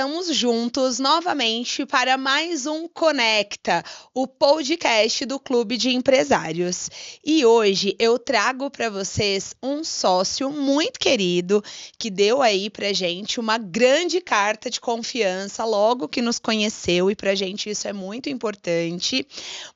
estamos juntos novamente para mais um Conecta, o podcast do Clube de Empresários. E hoje eu trago para vocês um sócio muito querido que deu aí para gente uma grande carta de confiança logo que nos conheceu e para gente isso é muito importante.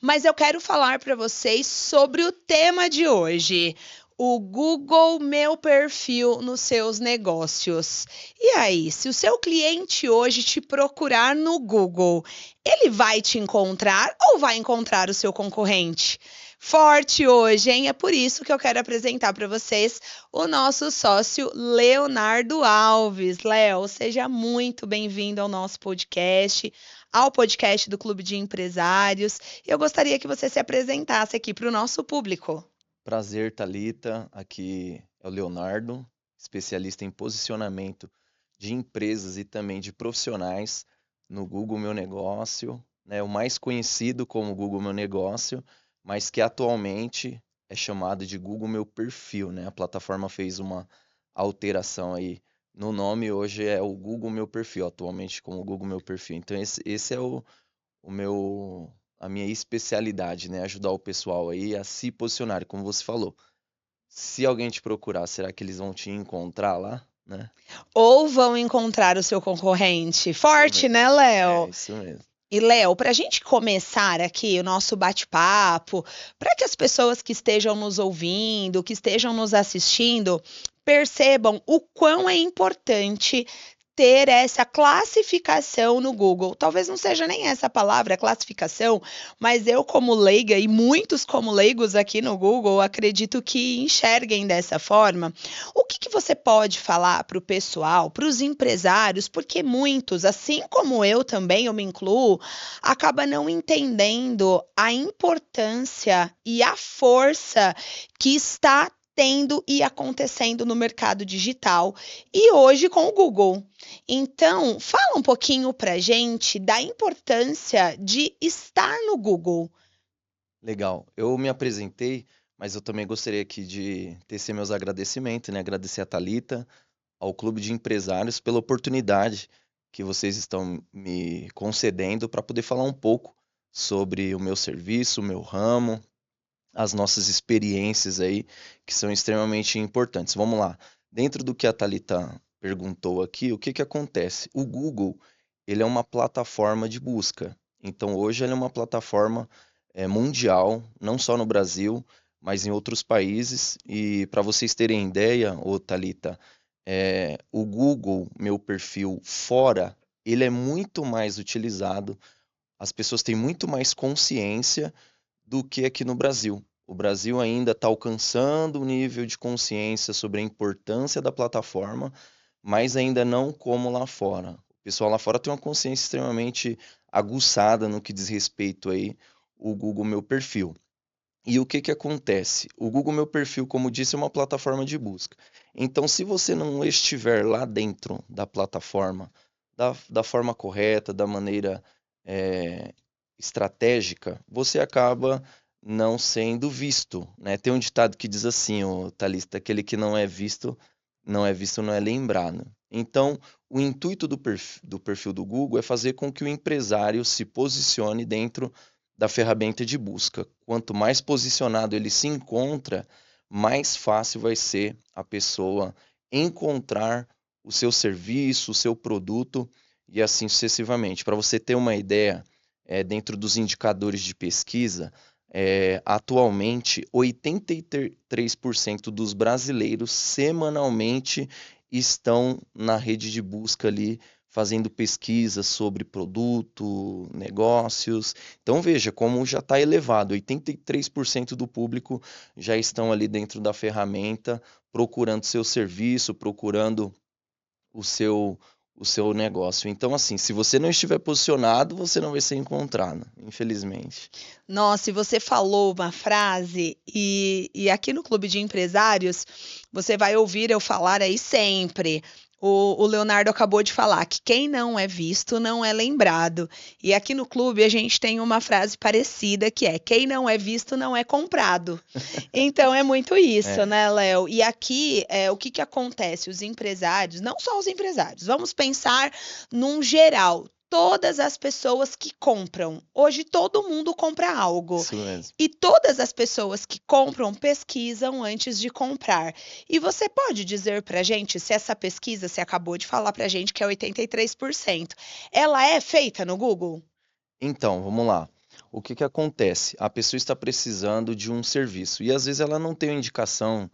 Mas eu quero falar para vocês sobre o tema de hoje. O Google Meu Perfil nos seus negócios. E aí, se o seu cliente hoje te procurar no Google, ele vai te encontrar ou vai encontrar o seu concorrente? Forte hoje, hein? É por isso que eu quero apresentar para vocês o nosso sócio Leonardo Alves. Léo, seja muito bem-vindo ao nosso podcast, ao podcast do Clube de Empresários. Eu gostaria que você se apresentasse aqui para o nosso público. Prazer, Thalita. Aqui é o Leonardo, especialista em posicionamento de empresas e também de profissionais no Google Meu Negócio, né? O mais conhecido como Google Meu Negócio, mas que atualmente é chamado de Google Meu Perfil, né? A plataforma fez uma alteração aí no nome, hoje é o Google Meu Perfil, atualmente como Google Meu Perfil. Então esse é a minha especialidade, né? Ajudar o pessoal aí a se posicionar, como você falou. Se alguém te procurar, será que eles vão te encontrar lá, né? Ou vão encontrar o seu concorrente? Isso Forte, mesmo. né, É, Léo? isso mesmo. E, Léo, para a gente começar aqui o nosso bate-papo, para que as pessoas que estejam nos ouvindo, que estejam nos assistindo, percebam o quão é importante ter essa classificação no Google. Talvez não seja nem essa palavra, classificação, mas eu, como leiga, e muitos como leigos aqui no Google, acredito que enxerguem dessa forma. O que você pode falar para o pessoal, para os empresários, porque muitos, assim como eu também, eu me incluo, acaba não entendendo a importância e a força que está tendo e acontecendo no mercado digital e hoje com o Google. Então, fala um pouquinho para gente da importância de estar no Google. Legal. Eu me apresentei, mas eu também gostaria aqui de tecer meus agradecimentos, né? Agradecer a Thalita, ao Clube de Empresários pela oportunidade que vocês estão me concedendo para poder falar um pouco sobre o meu serviço, o meu ramo, as nossas experiências aí, que são extremamente importantes. Vamos lá. Dentro do que a Thalita perguntou aqui, o que que acontece? O Google, ele é uma plataforma de busca. Então, hoje ele é uma plataforma mundial, não só no Brasil, mas em outros países. E para vocês terem ideia, ô Thalita, o Google, meu perfil fora, ele é muito mais utilizado, as pessoas têm muito mais consciência do que aqui no Brasil. O Brasil ainda está alcançando o nível de consciência sobre a importância da plataforma, mas ainda não como lá fora. O pessoal lá fora tem uma consciência extremamente aguçada no que diz respeito aí o Google Meu Perfil. E o que que acontece? O Google Meu Perfil, como disse, é uma plataforma de busca. Então, se você não estiver lá dentro da plataforma, da forma correta, da maneira eh, estratégica, você acaba não sendo visto, né? Tem um ditado que diz assim, o Thalita, aquele que não é visto, não é lembrado. Então, o intuito do perfil do Google é fazer com que o empresário se posicione dentro da ferramenta de busca. Quanto mais posicionado ele se encontra, mais fácil vai ser a pessoa encontrar o seu serviço, o seu produto e assim sucessivamente. Para você ter uma ideia, dentro dos indicadores de pesquisa, atualmente 83% dos brasileiros semanalmente estão na rede de busca ali fazendo pesquisas sobre produto, negócios. Então veja como já está elevado, 83% do público já estão ali dentro da ferramenta procurando seu serviço, procurando o seu negócio. Então, assim, se você não estiver posicionado, você não vai ser encontrado, infelizmente. Nossa, e você falou uma frase, e aqui no Clube de Empresários, você vai ouvir eu falar aí sempre. O Leonardo acabou de falar que quem não é visto não é lembrado. E aqui no clube a gente tem uma frase parecida que é: quem não é visto não é comprado. Então é muito isso, É, né, Léo? E aqui o que que acontece? Os empresários, não só os empresários, vamos pensar num geral. Todas as pessoas que compram. Hoje todo mundo compra algo. isso mesmo. E todas as pessoas que compram pesquisam antes de comprar. E você pode dizer para a gente se essa pesquisa, você acabou de falar para a gente que é 83%, ela é feita no Google? Então, vamos lá. O que que acontece? A pessoa está precisando de um serviço e às vezes ela não tem uma indicação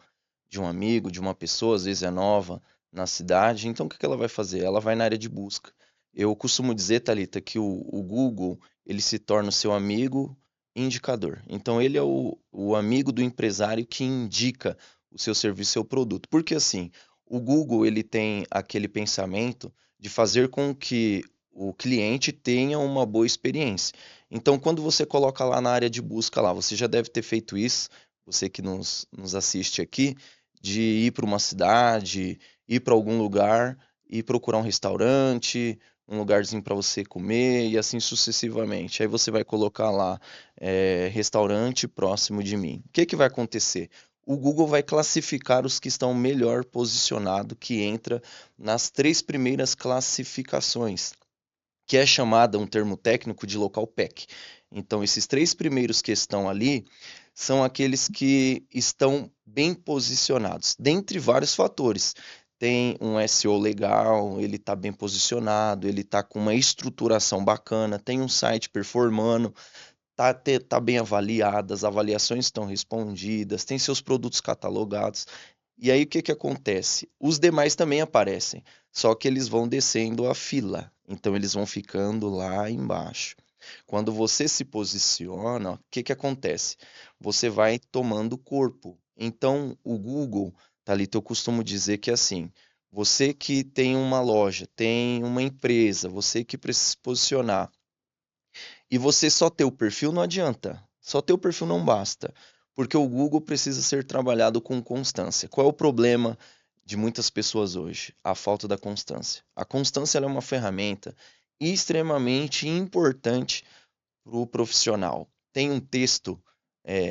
de um amigo, de uma pessoa, às vezes é nova na cidade, então o que que ela vai fazer? Ela vai na área de busca. Eu costumo dizer, Thalita, que o Google, ele se torna o seu amigo indicador. Então ele é o amigo do empresário que indica o seu serviço, seu produto. Porque assim, o Google, ele tem aquele pensamento de fazer com que o cliente tenha uma boa experiência. Então, quando você coloca lá na área de busca lá, você já deve ter feito isso, você que nos assiste aqui, de ir para uma cidade, ir para algum lugar e procurar um restaurante, um lugarzinho para você comer e assim sucessivamente. Aí você vai colocar lá restaurante próximo de mim. O que que vai acontecer? O Google vai classificar os que estão melhor posicionados, que entra nas 3 primeiras classificações, que é chamada, um termo técnico, de local pack. Então, esses 3 primeiros que estão ali são aqueles que estão bem posicionados, dentre vários fatores. Tem um SEO legal, ele está bem posicionado, ele está com uma estruturação bacana, tem um site performando, tá bem avaliado, as avaliações estão respondidas, tem seus produtos catalogados. E aí o que que acontece? Os demais também aparecem, só que eles vão descendo a fila, então eles vão ficando lá embaixo. Quando você se posiciona, o que que acontece? Você vai tomando corpo. Então o Google, Thalita, eu costumo dizer que é assim, você que tem uma loja, tem uma empresa, você que precisa se posicionar, e você só ter o perfil não adianta. Só ter o perfil não basta, porque o Google precisa ser trabalhado com constância. Qual é o problema de muitas pessoas hoje? A falta da constância. A constância ela é uma ferramenta extremamente importante para o profissional. Tem um texto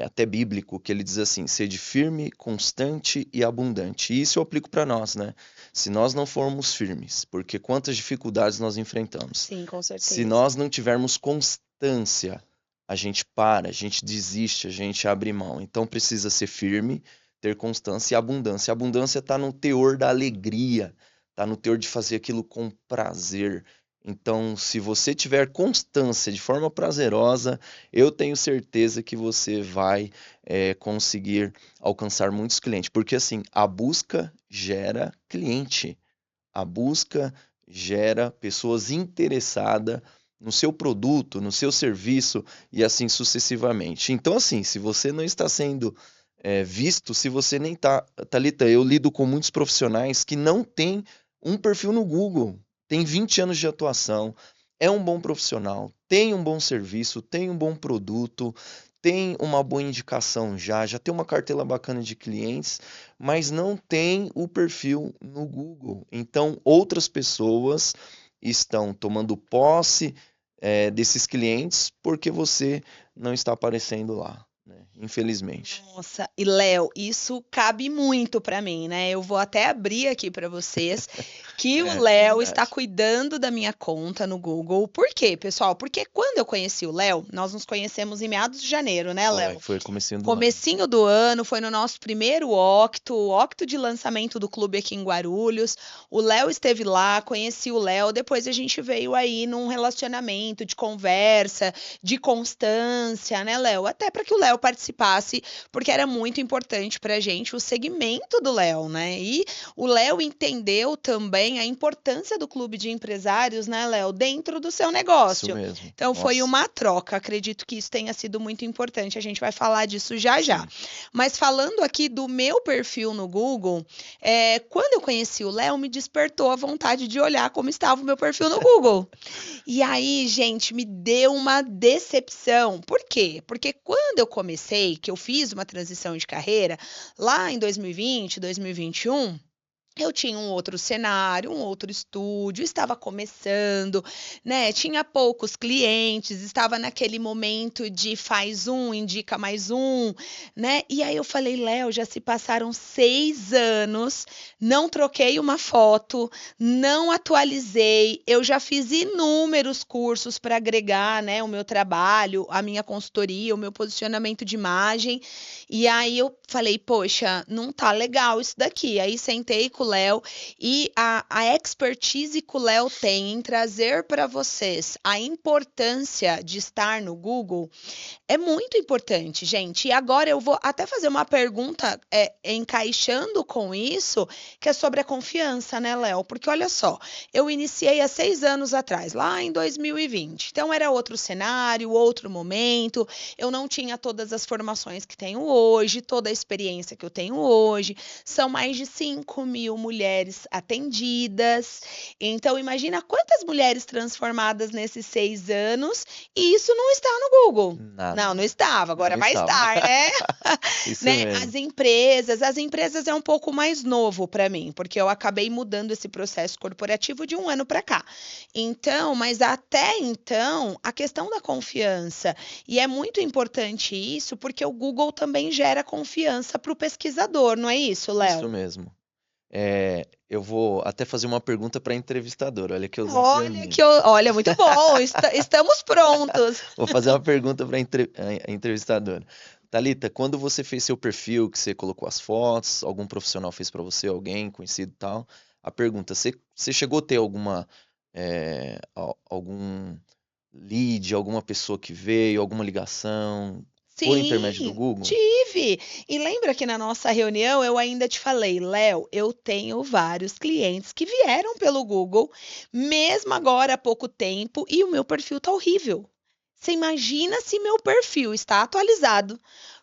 até bíblico que ele diz assim: sede firme, constante e abundante. E isso eu aplico para nós, né? Se nós não formos firmes, porque quantas dificuldades nós enfrentamos. Sim, com Se certeza. nós não tivermos constância, a gente para, a gente desiste, a gente abre mão. Então precisa ser firme, ter constância e abundância. A abundância está no teor da alegria, está no teor de fazer aquilo com prazer. Então, se você tiver constância de forma prazerosa, eu tenho certeza que você vai conseguir alcançar muitos clientes. Porque assim, a busca gera cliente. A busca gera pessoas interessadas no seu produto, no seu serviço e assim sucessivamente. Então, assim, se você não está sendo visto, se você nem está. Thalita, eu lido com muitos profissionais que não têm um perfil no Google, tem 20 anos de atuação, é um bom profissional, tem um bom serviço, tem um bom produto, tem uma boa indicação já tem uma carteira bacana de clientes, mas não tem o perfil no Google. Então, outras pessoas estão tomando posse desses clientes porque você não está aparecendo lá, né? Infelizmente. Nossa, e Léo, isso cabe muito para mim, né? Eu vou até abrir aqui para vocês que o É Léo está verdade. cuidando da minha conta no Google. Por quê, pessoal? Porque quando eu conheci o Léo, nós nos conhecemos em meados de janeiro, né, Foi, Léo? foi comecinho do ano. Comecinho do ano, foi no nosso primeiro Octo, o Octo de lançamento do clube aqui em Guarulhos. O Léo esteve lá, conheci o Léo, depois a gente veio aí num relacionamento de conversa, de constância, né, Léo? Até para que o Léo participasse, porque era muito importante pra gente o segmento do Léo, né? E o Léo entendeu também a importância do clube de empresários, né, Léo, dentro do seu Isso negócio. mesmo. Então foi Nossa, uma troca. Acredito que isso tenha sido muito importante. A gente vai falar disso já já. sim. Mas falando aqui do meu perfil no Google, quando eu conheci o Léo, me despertou a vontade de olhar como estava o meu perfil no Google. E aí, gente, me deu uma decepção. Por quê? Porque quando eu comecei, que eu fiz uma transição de carreira, lá em 2020, 2021, Eu tinha um outro cenário, um outro estúdio, estava começando, né? Tinha poucos clientes, estava naquele momento de faz um, indica mais um, né? E aí eu falei, Léo, já se passaram 6 anos, não troquei uma foto, não atualizei, eu já fiz inúmeros cursos para agregar, né, o meu trabalho, a minha consultoria, o meu posicionamento de imagem. E aí eu falei, poxa, não tá legal isso daqui. Aí sentei com o Léo e a expertise que o Léo tem em trazer para vocês a importância de estar no Google é muito importante, gente. E agora eu vou até fazer uma pergunta encaixando com isso, que é sobre a confiança, né, Léo? Porque olha só, eu iniciei há 6 anos atrás, lá em 2020. Então era outro cenário, outro momento. Eu não tinha todas as formações que tenho hoje, toda a experiência que eu tenho hoje. São mais de 5.000 mulheres atendidas. Então imagina quantas mulheres transformadas nesses 6 anos, e isso não está no Google. Não, Nada. não estava, agora Não vai estava. estar, né? Isso Né? mesmo. As empresas é um pouco mais novo para mim, porque eu acabei mudando esse processo corporativo de um ano para cá. Então, mas até então, a questão da confiança, e é muito importante isso, porque o Google também gera confiança para o pesquisador, não é isso, Isso Léo? mesmo. Eu vou até fazer uma pergunta para a entrevistadora. Olha que ousadia Olha minha. que, olha, muito bom, estamos prontos. Vou fazer uma pergunta para a entrevistadora. Thalita, quando você fez seu perfil, que você colocou as fotos, algum profissional fez para você, alguém conhecido e tal, a pergunta, você chegou a ter algum lead, alguma pessoa que veio, alguma ligação, por intermédio do Sim, Google? tive. E lembra que na nossa reunião eu ainda te falei, Léo, eu tenho vários clientes que vieram pelo Google, mesmo agora há pouco tempo, e o meu perfil tá horrível. Você imagina se meu perfil está atualizado,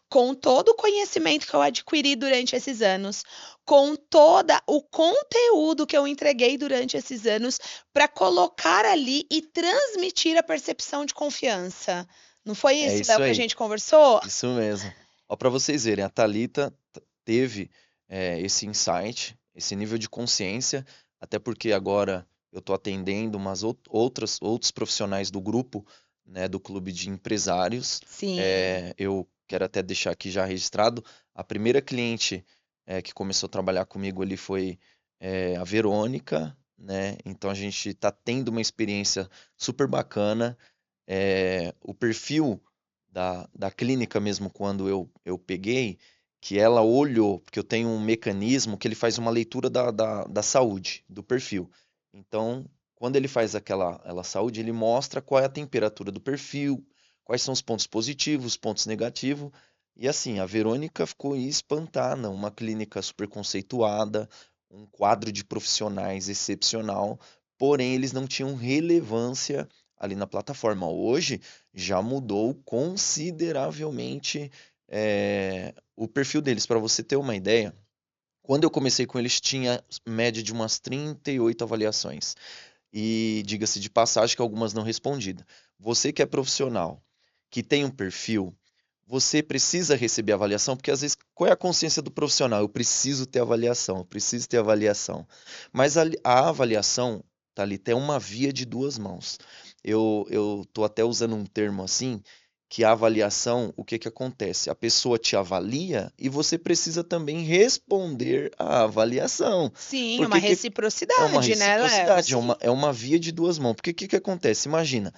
com todo o conhecimento que eu adquiri durante esses anos, com todo o conteúdo que eu entreguei durante esses anos, para colocar ali e transmitir a percepção de confiança. Não foi É isso, Léo, isso que a aí. gente conversou? Isso mesmo. Ó, para vocês verem, a Thalita teve esse insight, esse nível de consciência, até porque agora eu estou atendendo umas outros profissionais do grupo, né, do clube de empresários. Sim. Eu quero até deixar aqui já registrado, a primeira cliente que começou a trabalhar comigo ali foi a Verônica, né? Então a gente está tendo uma experiência super bacana. O perfil da clínica mesmo, quando eu peguei, que ela olhou, porque eu tenho um mecanismo que ele faz uma leitura da saúde, do perfil. Então, quando ele faz aquela saúde, ele mostra qual é a temperatura do perfil, quais são os pontos positivos, os pontos negativos. E assim, a Verônica ficou espantada, uma clínica super conceituada, um quadro de profissionais excepcional, porém eles não tinham relevância ali na plataforma. Hoje já mudou consideravelmente o perfil deles. Para você ter uma ideia, quando eu comecei com eles, tinha média de umas 38 avaliações. E diga-se de passagem que algumas não respondidas. Você que é profissional, que tem um perfil, você precisa receber avaliação, porque às vezes, qual é a consciência do profissional? Eu preciso ter avaliação, eu preciso ter avaliação. Mas a avaliação, Thalita, é uma via de duas mãos. Eu tô até usando um termo assim, que a avaliação, o que que acontece? A pessoa te avalia e você precisa também responder à avaliação. Sim, uma Porque é uma reciprocidade, né, Léo? reciprocidade, Sim. é uma via de duas mãos. Porque o que que acontece? Imagina,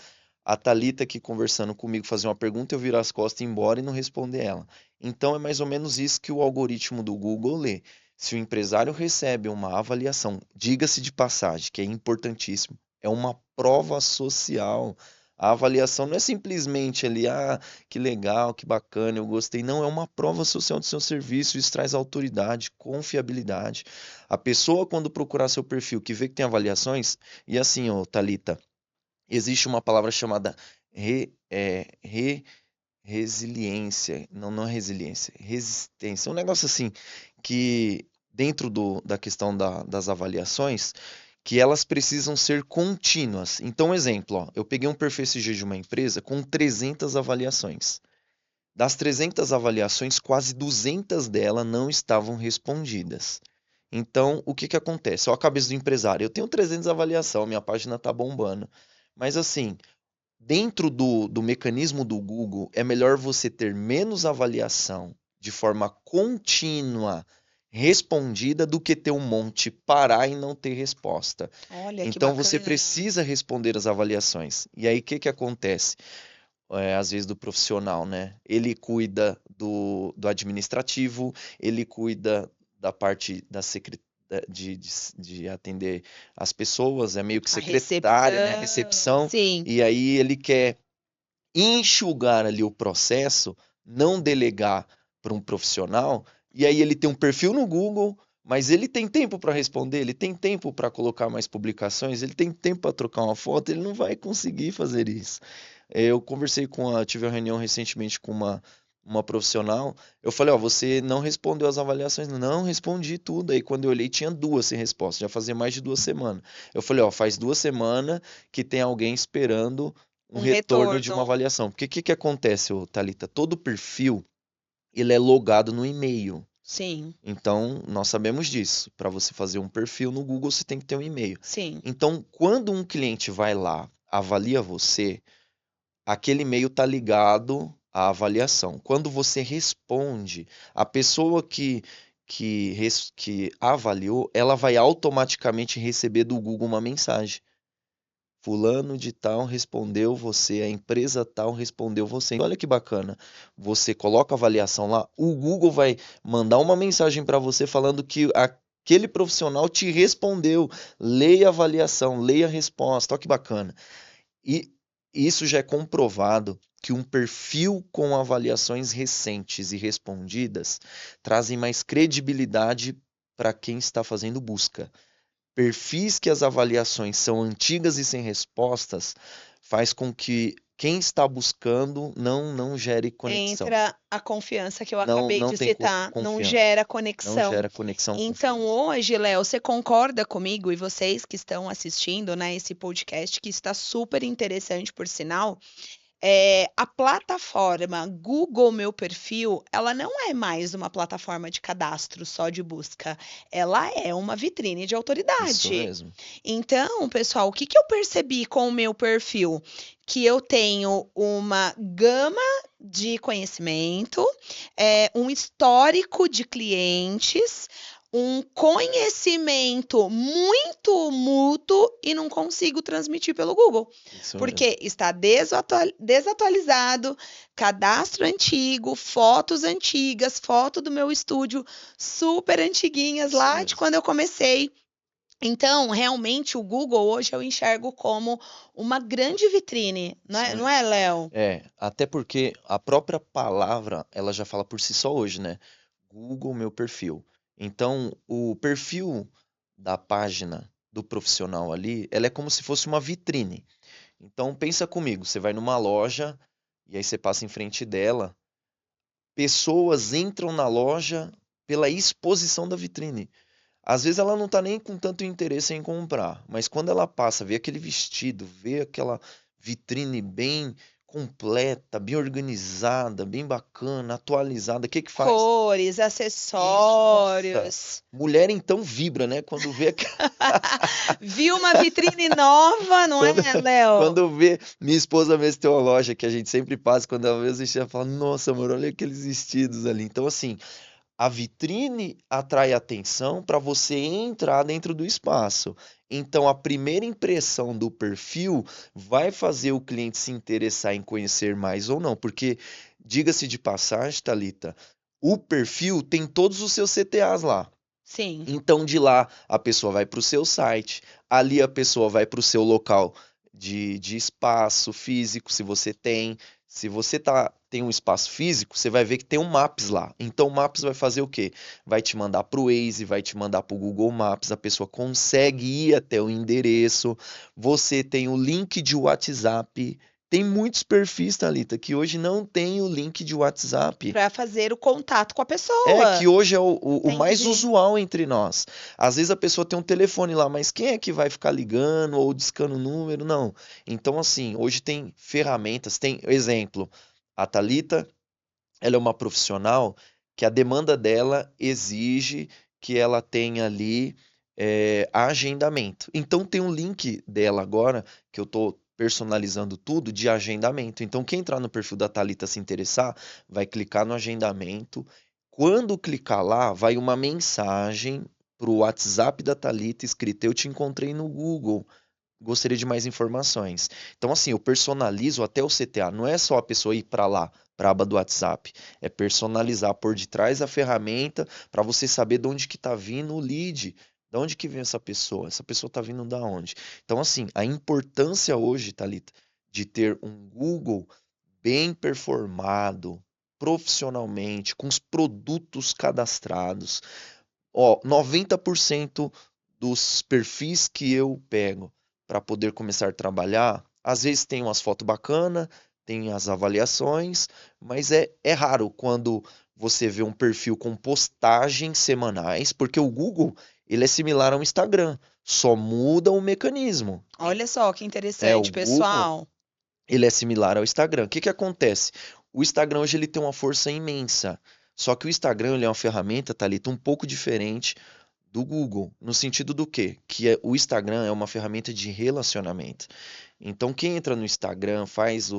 a Thalita aqui conversando comigo, fazer uma pergunta, eu virar as costas e ir embora e não responder ela. Então é mais ou menos isso que o algoritmo do Google lê. Se o empresário recebe uma avaliação, diga-se de passagem, que é importantíssimo, é uma prova social. A avaliação não é simplesmente ali, que legal, que bacana, eu gostei. Não, é uma prova social do seu serviço, isso traz autoridade, confiabilidade. A pessoa, quando procurar seu perfil, que vê que tem avaliações, e assim, ô Thalita, existe uma palavra chamada resiliência. Não, não é resiliência, resistência. Um negócio assim, que dentro da questão das avaliações, que elas precisam ser contínuas. Então, exemplo, ó, eu peguei um perfil SG de uma empresa com 300 avaliações. Das 300 avaliações, quase 200 delas não estavam respondidas. Então, o que que acontece? Olha a cabeça do empresário. Eu tenho 300 avaliação, minha página tá bombando. Mas assim, dentro do mecanismo do Google, é melhor você ter menos avaliação de forma contínua respondida do que ter um monte parar e não ter resposta. Olha que Então você bacana. precisa responder as avaliações. E aí o que que acontece? Às vezes do profissional, né? Ele cuida do administrativo, ele cuida da parte da de atender as pessoas, é meio que A secretária, né? A recepção, recepção, sim. e aí ele quer enxugar ali o processo, não delegar para um profissional, e aí ele tem um perfil no Google, mas ele tem tempo para responder, ele tem tempo para colocar mais publicações, ele tem tempo para trocar uma foto, ele não vai conseguir fazer isso. Eu conversei tive uma reunião recentemente com uma profissional, eu falei, ó, você não respondeu as avaliações? Não, respondi tudo. Aí quando eu olhei tinha 2 sem resposta, já fazia mais de 2 semanas. Eu falei, ó, faz 2 semanas que tem alguém esperando um Um retorno de retorno. uma avaliação. Porque o que que acontece, ô, Thalita? Todo perfil, ele é logado no e-mail. Sim, Então, nós sabemos disso. Para você fazer um perfil no Google, você tem que ter um e-mail. sim. Então, quando um cliente vai lá, avalia você, aquele e-mail está ligado à avaliação. Quando você responde, a pessoa que avaliou, ela vai automaticamente receber do Google uma mensagem. Fulano de tal respondeu você, a empresa tal respondeu você. Olha que bacana. Você coloca a avaliação lá, o Google vai mandar uma mensagem para você falando que aquele profissional te respondeu. Leia a avaliação, leia a resposta. Olha que bacana. E isso já é comprovado que um perfil com avaliações recentes e respondidas trazem mais credibilidade para quem está fazendo busca. Perfis que as avaliações são antigas e sem respostas faz com que quem está buscando não gere conexão. Entra a confiança que eu Não, acabei não de tem citar, não confiança. gera Não conexão. gera conexão com Então, hoje, Léo, você concorda comigo e vocês que estão assistindo, né, esse podcast, que está super interessante, por sinal, a plataforma Google Meu Perfil, ela não é mais uma plataforma de cadastro só de busca, ela é uma vitrine de isso autoridade. mesmo. Então, pessoal, o que que eu percebi com o meu perfil? Que eu tenho uma gama de conhecimento, um histórico de clientes, um conhecimento muito mútuo e não consigo transmitir pelo Google, Isso mesmo. porque está desatualizado, cadastro antigo, fotos antigas, foto do meu estúdio super antiguinhas Isso lá de mesmo. quando eu comecei. Então, realmente, o Google hoje eu enxergo como uma grande vitrine, Isso não mesmo. é, Léo? Até porque a própria palavra, ela já fala por si só hoje, né? Google Meu Perfil. Então, o perfil da página do profissional ali, ela é como se fosse uma vitrine. Então, pensa comigo, você vai numa loja e aí você passa em frente dela, pessoas entram na loja pela exposição da vitrine. Às vezes ela não está nem com tanto interesse em comprar, mas quando ela passa, vê aquele vestido, vê aquela vitrine bem completa, bem organizada, bem bacana, atualizada, o que que faz? Cores, Isso, nossa. acessórios. Mulher então vibra, né? Quando vê Viu uma vitrine nova, não é, quando, Léo? quando vê, minha esposa mesmo tem uma loja que a gente sempre passa, quando ela vê os vestidos, ela fala, nossa, amor, olha aqueles vestidos ali. Então, assim, a vitrine atrai atenção para você entrar dentro do espaço. Então, a primeira impressão do perfil vai fazer o cliente se interessar em conhecer mais ou não. Porque, diga-se de passagem, Thalita, o perfil tem todos os seus CTAs lá. Sim. Então, de lá, a pessoa vai para o seu site, ali a pessoa vai para o seu local de espaço físico, se você tem. Se você tem um espaço físico, você vai ver que tem um Maps lá. Então, o Maps vai fazer o quê? Vai te mandar para o Waze, vai te mandar para o Google Maps, a pessoa consegue ir até o endereço. Você tem o link de WhatsApp. Tem muitos perfis, Thalita, que hoje não tem o link de WhatsApp. Para fazer o contato com a Que pessoa. hoje é o mais Entendi. usual entre nós. Às vezes a pessoa tem um telefone lá, mas quem é que vai ficar ligando ou discando o número? Não. Então, assim, hoje tem ferramentas, tem exemplo. A Thalita, ela é uma profissional que a demanda dela exige que ela tem ali agendamento. Então tem um link dela agora, que eu estou personalizando tudo de agendamento. Então quem entrar no perfil da Thalita se interessar, vai clicar no agendamento. Quando clicar lá, vai uma mensagem para o WhatsApp da Thalita escrita: eu te encontrei no Google, gostaria de mais informações. Então, assim, eu personalizo até o CTA. Não é só a pessoa ir para lá, para a aba do WhatsApp. É personalizar por detrás da ferramenta para você saber de onde que está vindo o lead. De onde que vem essa pessoa? Essa pessoa está vindo da onde? Então, assim, a importância hoje, Thalita, de ter um Google bem performado, profissionalmente, com os produtos cadastrados. Ó, 90% dos perfis que eu pego para poder começar a trabalhar, às vezes tem umas fotos bacanas, tem as avaliações, mas é raro quando você vê um perfil com postagens semanais, porque o Google, ele é similar ao Instagram, só muda o mecanismo. Olha só que O interessante, Google, pessoal. ele é similar ao Instagram. O que que acontece? O Instagram hoje ele tem uma força imensa. Só que o Instagram ele é uma ferramenta, Thalita, um pouco diferente do Google, no sentido do quê? O Instagram é uma ferramenta de relacionamento. Então, quem entra no Instagram, faz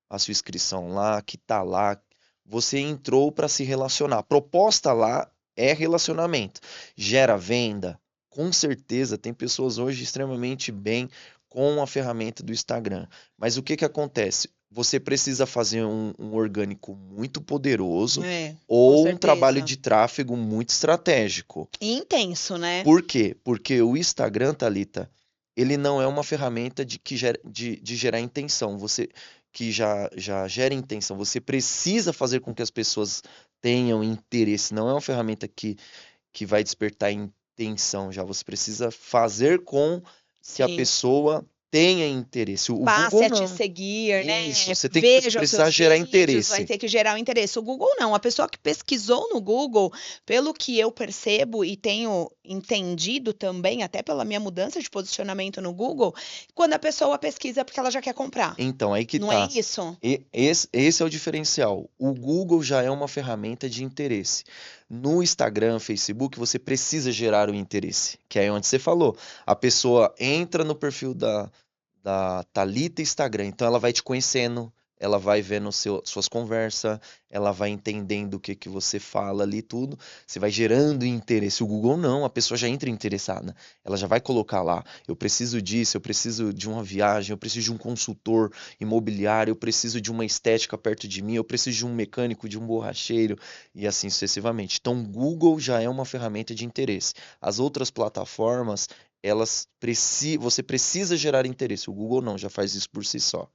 a sua inscrição lá, que tá lá, você entrou para se relacionar. A proposta lá é relacionamento. Gera venda? Com certeza, tem pessoas hoje extremamente bem com a ferramenta do Instagram. Mas o que que acontece? Você precisa fazer um orgânico muito poderoso Com ou um trabalho certeza. de tráfego muito estratégico. E intenso, né? Por quê? Porque o Instagram, Thalita, ele não é uma ferramenta de gerar intenção. Você que já gera intenção. Você precisa fazer com que as pessoas tenham interesse. Não é uma ferramenta que vai despertar intenção já. Você precisa fazer com que a Sim. pessoa tenha interesse. O Passe Google a te não. seguir, né? Isso, você tem que Veja os precisar seus gerar vídeos, vai interesse. ter que gerar o interesse. O Google não, a pessoa que pesquisou no Google, pelo que eu percebo e tenho entendido também, até pela minha mudança de posicionamento no Google, quando a pessoa pesquisa é porque ela já quer comprar. Então, aí que Não é tá. isso? Esse é o diferencial. O Google já é uma ferramenta de interesse. No Instagram, Facebook, você precisa gerar o interesse, que é onde você falou. A pessoa entra no perfil da Thalita Instagram, então ela vai te conhecendo, ela vai vendo suas conversas, ela vai entendendo o que que você fala ali, tudo. Você vai gerando interesse. O Google não, a pessoa já entra interessada. Ela já vai colocar lá: eu preciso disso, eu preciso de uma viagem, eu preciso de um consultor imobiliário, eu preciso de uma estética perto de mim, eu preciso de um mecânico, de um borracheiro, e assim sucessivamente. Então, o Google já é uma ferramenta de interesse. As outras plataformas, você precisa gerar interesse. O Google não, já faz isso por si só.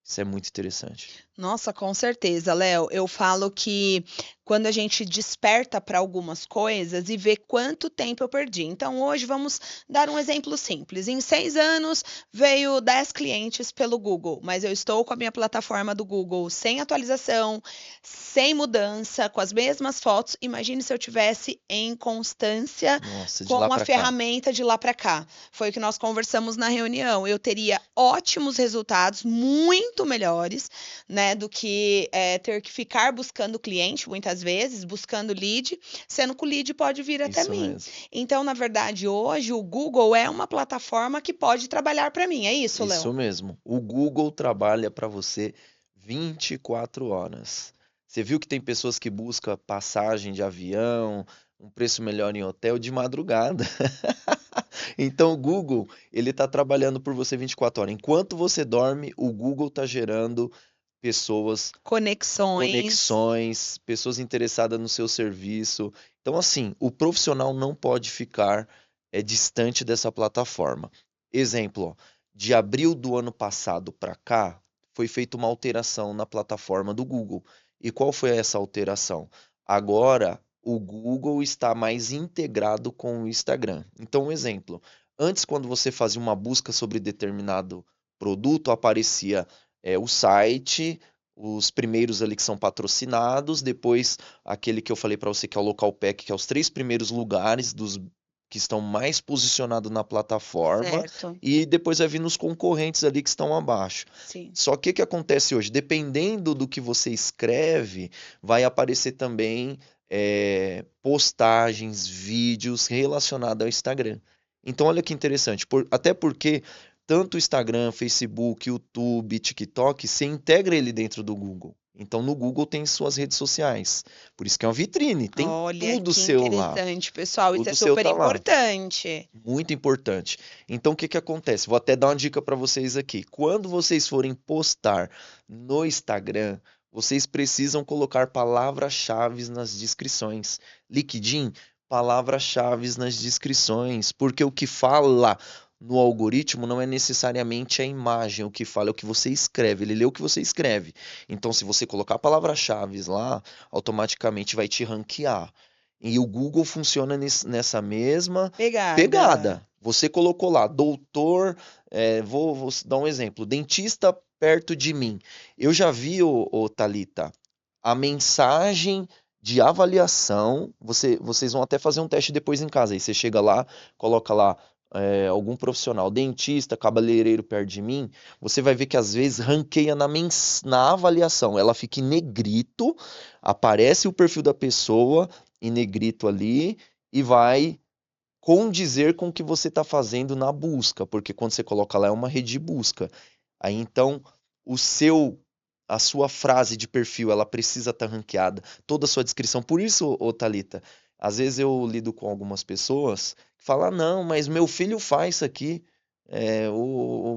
Isso é muito interessante. Nossa, com certeza, Léo. Eu falo que quando a gente desperta para algumas coisas e vê quanto tempo eu perdi. Então, hoje vamos dar um exemplo simples. Em 6 anos, veio 10 clientes pelo Google, mas eu estou com a minha plataforma do Google sem atualização, sem mudança, com as mesmas fotos. Imagine se eu tivesse em constância Nossa, de lá com a para cá. ferramenta de lá para cá. Foi o que nós conversamos na reunião. Eu teria ótimos resultados, muito melhores, né, do que ter que ficar buscando cliente, muitas vezes, buscando lead, sendo que o lead pode vir até Isso mim. mesmo. Então, na verdade, hoje o Google é uma plataforma que pode trabalhar para mim. É isso, Léo? Isso mesmo. O Google trabalha para você 24 horas. Você viu que tem pessoas que buscam passagem de avião, um preço melhor em hotel de madrugada. Então o Google, ele está trabalhando por você 24 horas. Enquanto você dorme, o Google está gerando pessoas, Conexões. conexões, pessoas interessadas no seu serviço. Então, assim, o profissional não pode ficar distante dessa plataforma. Exemplo, ó, de abril do ano passado para cá, foi feita uma alteração na plataforma do Google. E qual foi essa alteração? Agora, o Google está mais integrado com o Instagram. Então, um exemplo, antes, quando você fazia uma busca sobre determinado produto, aparecia o site, os primeiros ali que são patrocinados, depois aquele que eu falei para você que é o local pack, que é os 3 primeiros lugares dos que estão mais posicionados na plataforma, Certo. e depois vai vir os concorrentes ali que estão abaixo. Sim. Só que o que acontece hoje? Dependendo do que você escreve, vai aparecer também postagens, vídeos relacionados ao Instagram. Então, olha que interessante, até porque tanto o Instagram, Facebook, YouTube, TikTok, você integra ele dentro do Google. Então, no Google tem suas redes sociais. Por isso que é uma vitrine, tem Olha tudo que seu lá. interessante, pessoal. Isso é Tudo seu super tá lá. importante. Muito importante. Então, o que que acontece? Vou até dar uma dica para vocês aqui. Quando vocês forem postar no Instagram, vocês precisam colocar palavras-chave nas descrições. LinkedIn, palavras-chave nas descrições, porque o que fala no algoritmo não é necessariamente a imagem, o que fala é o que você escreve, ele lê o que você escreve. Então, se você colocar palavras-chave lá, automaticamente vai te ranquear. E o Google funciona nessa mesma Pegada. pegada. Você colocou lá, doutor, vou dar um exemplo, dentista perto de mim. Eu já vi, Thalita, a mensagem de avaliação. Vocês vão até fazer um teste depois em casa. Aí você chega lá, coloca lá algum profissional, dentista, cabeleireiro perto de mim. Você vai ver que às vezes ranqueia na avaliação. Ela fica em negrito, aparece o perfil da pessoa em negrito ali e vai condizer com o que você está fazendo na busca, porque quando você coloca lá é uma rede de busca. Aí então o seu a sua frase de perfil, ela precisa estar ranqueada, toda a sua descrição. Por isso, Thalita, às vezes eu lido com algumas pessoas que falam, não, mas meu filho faz isso aqui, o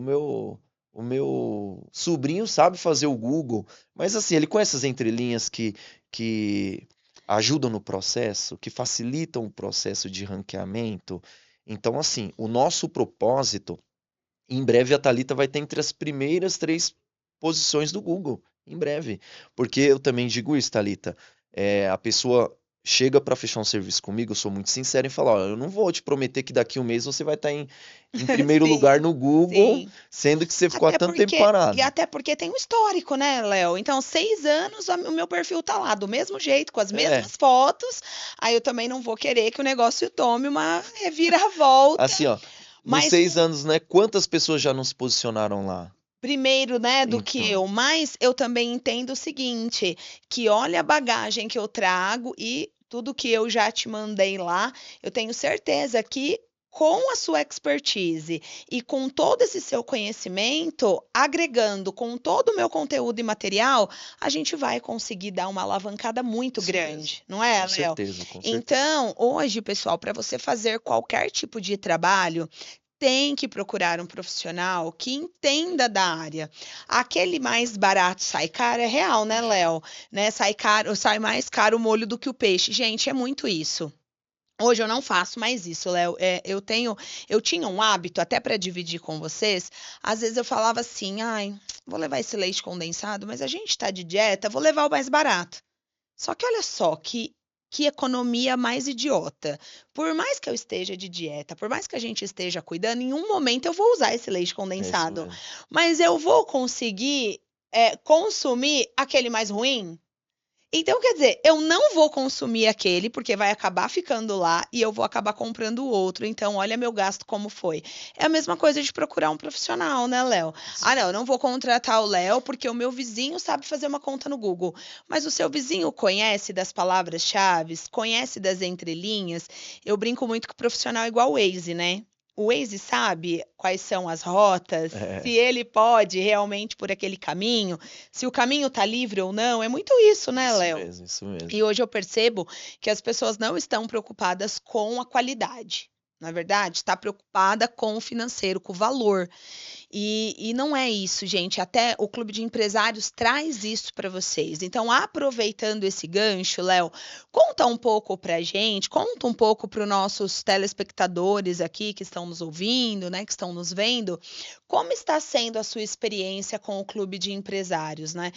meu sobrinho sabe fazer o Google, mas assim, ele conhece as entrelinhas que ajudam no processo, que facilitam o processo de ranqueamento. Então, assim, o nosso propósito, em breve a Thalita vai ter entre as primeiras 3 posições do Google, em breve. Porque eu também digo isso, Thalita, a pessoa chega para fechar um serviço comigo, eu sou muito sincero em falar, eu não vou te prometer que daqui a um mês você vai estar em primeiro lugar Sim, no Google, sim. sendo que você ficou há tanto tempo parado. Até porque tem um histórico, né, Léo? Então, 6 anos, o meu perfil tá lá, do mesmo jeito, com as É, mesmas fotos. Aí eu também não vou querer que o negócio tome uma reviravolta. assim, ó, nos Mas 6 anos, né, quantas pessoas já não se posicionaram lá? primeiro, né, do que Então, eu, mas eu também entendo o seguinte, que olha a bagagem que eu trago e tudo que eu já te mandei lá, eu tenho certeza que com a sua expertise e com todo esse seu conhecimento, agregando com todo o meu conteúdo e material, a gente vai conseguir dar uma alavancada muito isso mesmo. grande, não é, Com Léo? certeza, com certeza. Então, hoje, pessoal, para você fazer qualquer tipo de trabalho, tem que procurar um profissional que entenda da área. Aquele mais barato sai caro, é real, né, Léo? Né? Sai caro, sai mais caro o molho do que o peixe. Gente, é muito isso. Hoje eu não faço mais isso, Léo. Eu tinha um hábito, até para dividir com vocês. Às vezes eu falava assim, ai, vou levar esse leite condensado, mas a gente tá de dieta, vou levar o mais barato. Só que olha só que economia mais idiota. Por mais que eu esteja de dieta, por mais que a gente esteja cuidando, em um momento eu vou usar esse leite É isso condensado. mesmo. Mas eu vou conseguir consumir aquele mais ruim? Então, quer dizer, eu não vou consumir aquele, porque vai acabar ficando lá e eu vou acabar comprando o outro. Então, olha meu gasto como foi. É a mesma coisa de procurar um profissional, né, Léo? Ah, não, eu não vou contratar o Léo porque o meu vizinho sabe fazer uma conta no Google. Mas o seu vizinho conhece das palavras-chave, conhece das entrelinhas. Eu brinco muito que o profissional é igual o Waze, né? O Waze sabe quais são as rotas, se É, ele pode realmente por aquele caminho, se o caminho está livre ou não. É muito isso, né, isso Léo? mesmo, isso mesmo. E hoje eu percebo que as pessoas não estão preocupadas com a qualidade. Na verdade, está preocupada com o financeiro, com o valor. E não é isso, gente. Até o Clube de Empresários traz isso para vocês. Então, aproveitando esse gancho, Léo, conta um pouco para a gente, conta um pouco para os nossos telespectadores aqui que estão nos ouvindo, né, que estão nos vendo, como está sendo a sua experiência com o Clube de Empresários, né?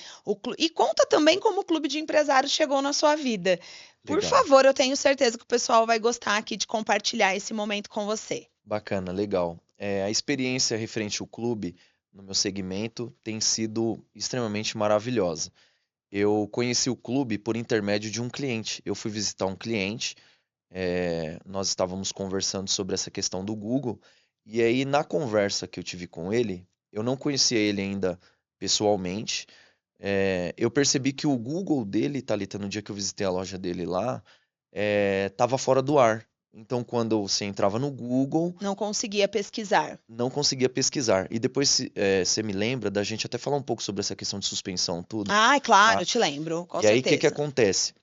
E conta também como o Clube de Empresários chegou na sua vida. Por Legal. favor, eu tenho certeza que o pessoal vai gostar aqui de compartilhar esse momento com você. Bacana, legal. A experiência referente ao clube, no meu segmento, tem sido extremamente maravilhosa. Eu conheci o clube por intermédio de um cliente. Eu fui visitar um cliente, nós estávamos conversando sobre essa questão do Google, e aí na conversa que eu tive com ele, eu não conhecia ele ainda pessoalmente, eu percebi que o Google dele, Thalita, no dia que eu visitei a loja dele lá, tava fora do ar. Então, quando você entrava no Google, Não conseguia pesquisar. não conseguia pesquisar. E depois, você me lembra da gente até falar um pouco sobre essa questão de suspensão, tudo, Ai, claro, tá? eu te lembro, com E aí, o que que certeza. acontece?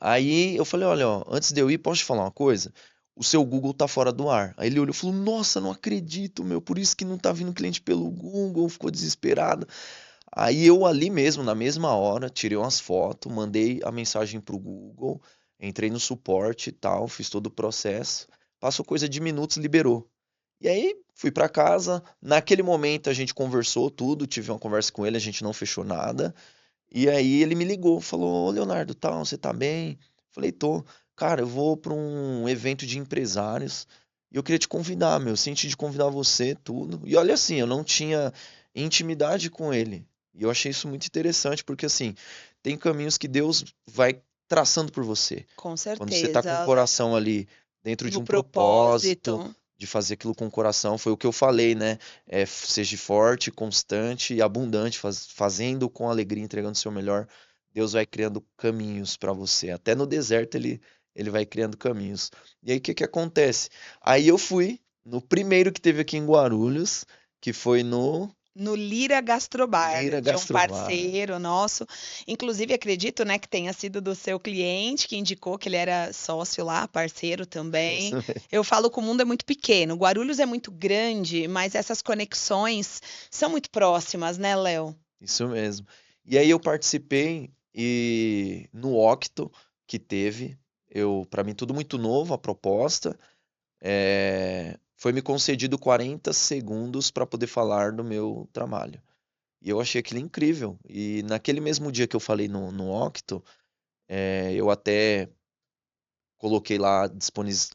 Aí eu falei, olha, ó, antes de eu ir, posso te falar uma coisa? O seu Google tá fora do ar. Aí ele olhou e falou, nossa, não acredito, meu, por isso que não tá vindo cliente pelo Google, ficou desesperado. Aí eu ali mesmo, na mesma hora, tirei umas fotos, mandei a mensagem pro Google, entrei no suporte e tal, fiz todo o processo. Passou coisa de minutos, liberou. E aí fui pra casa. Naquele momento a gente conversou tudo, tive uma conversa com ele, a gente não fechou nada. E aí ele me ligou, falou: Ô Leonardo, tal, você tá bem? Falei, tô. Cara, eu vou para um evento de empresários e eu queria te convidar, meu. Senti de convidar você, tudo. E olha assim, eu não tinha intimidade com ele. E eu achei isso muito interessante, porque assim, tem caminhos que Deus vai traçando por você. Com Quando você tá com o certeza, coração ali dentro de no um propósito, propósito. de fazer aquilo com o coração, foi o que eu falei, né? Seja forte, constante e abundante, fazendo com alegria, entregando o seu melhor. Deus vai criando caminhos para você. Até no deserto ele vai criando caminhos. E aí o que que acontece? Aí eu fui no primeiro que teve aqui em Guarulhos, que foi no No Lira Gastrobar, Lira de um Gastrobar. parceiro nosso. Inclusive, acredito, né, que tenha sido do seu cliente que indicou que ele era sócio lá, parceiro também. Isso mesmo. Eu falo que o mundo é muito pequeno. Guarulhos é muito grande, mas essas conexões são muito próximas, né, Léo? Isso mesmo. E aí eu participei e no Octo que teve, para mim tudo muito novo a proposta, foi me concedido 40 segundos para poder falar do meu trabalho. E eu achei aquilo incrível. E naquele mesmo dia que eu falei no Octo, eu até coloquei lá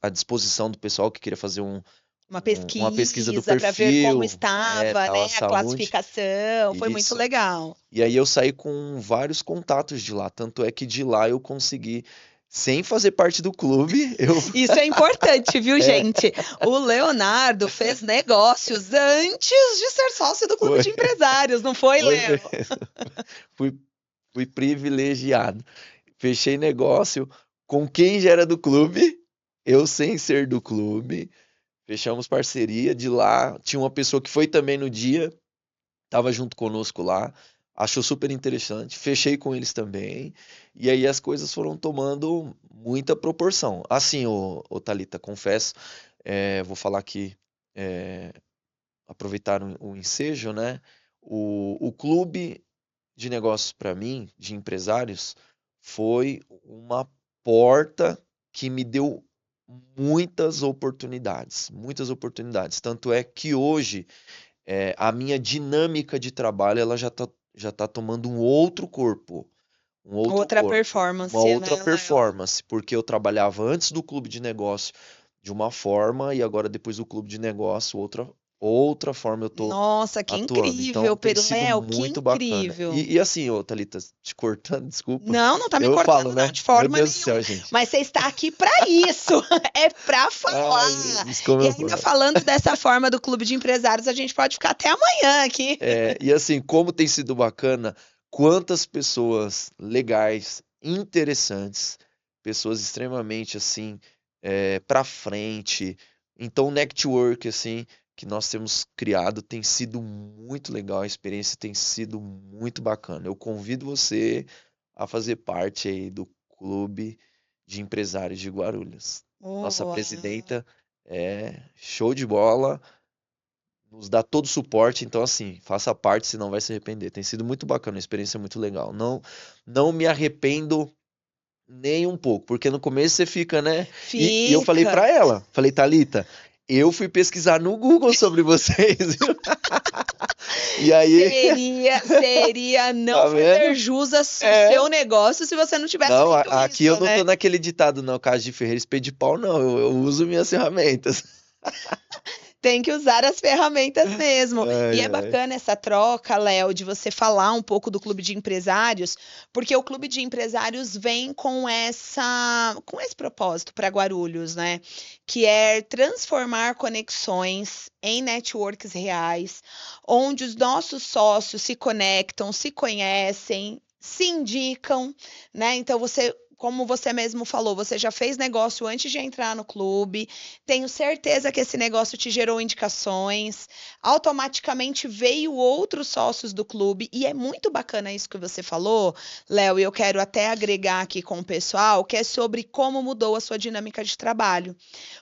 à disposição do pessoal que queria fazer Uma uma pesquisa do pesquisa para ver como perfil, estava, tal, né, a a saúde. classificação. Foi muito Isso. legal. E aí eu saí com vários contatos de lá, tanto é que de lá eu consegui, sem fazer parte do clube, eu Isso é importante, viu, é, gente? O Leonardo fez negócios antes de ser sócio do Clube foi, de Empresários, não foi, foi Léo? mesmo. Fui, fui privilegiado. Fechei negócio com quem já era do clube, eu sem ser do clube. Fechamos parceria. De lá tinha uma pessoa que foi também no dia, estava junto conosco lá, achou super interessante, fechei com eles também, e aí as coisas foram tomando muita proporção. Assim, ô Thalita, confesso, vou falar aqui, é, aproveitar o ensejo, né? O clube de negócios para mim, de empresários, foi uma porta que me deu muitas oportunidades. Tanto é que hoje a minha dinâmica de trabalho ela já tá tomando um outro Outra corpo, uma performance, outra né, Léo? performance, porque eu trabalhava antes do clube de negócio de uma forma e agora depois do clube de negócio outra forma eu tô Nossa, que atuando. Então incrível, tem sido Léo, que muito bacana. incrível. E assim, ô Thalita, te cortando, desculpa, Não, não tá me eu cortando, falo, não, né? de Meu forma Deus do nenhuma. céu, gente. Mas você está aqui para isso, é para Ai, falar. Jesus, como E eu ainda falo. falando dessa forma do Clube de Empresários, a gente pode ficar até amanhã aqui. E assim, como tem sido bacana, quantas pessoas legais, interessantes, pessoas extremamente assim, para frente. Então, o network assim que nós temos criado tem sido muito legal, a experiência tem sido muito bacana. Eu convido você a fazer parte aí do Clube de Empresários de Guarulhos. Nossa Boa. presidenta é show de bola, nos dá todo o suporte, então assim, faça parte, senão vai se arrepender. Tem sido muito bacana, uma experiência muito legal. Não me arrependo nem um pouco, porque no começo você fica, né? E eu falei Fica. pra ela, falei, Thalita, eu fui pesquisar no Google sobre vocês, viu? E aí, Seria não tá fazer vendo? jus ao É. seu negócio se você não tivesse Não, feito aqui eu isso, não tô né? naquele ditado, não, casa de ferreiro, espelho de pau, não. Eu uso minhas ferramentas. Tem que usar as ferramentas mesmo. E Ai, é ai. bacana essa troca, Léo, de você falar um pouco do Clube de Empresários, porque o Clube de Empresários vem com esse propósito para Guarulhos, né? Que é transformar conexões em networks reais, onde os nossos sócios se conectam, se conhecem, se indicam, né? Então você, como você mesmo falou, você já fez negócio antes de entrar no clube. Tenho certeza que esse negócio te gerou indicações. Automaticamente veio outros sócios do clube e é muito bacana isso que você falou, Léo, e eu quero até agregar aqui com o pessoal, que é sobre como mudou a sua dinâmica de trabalho.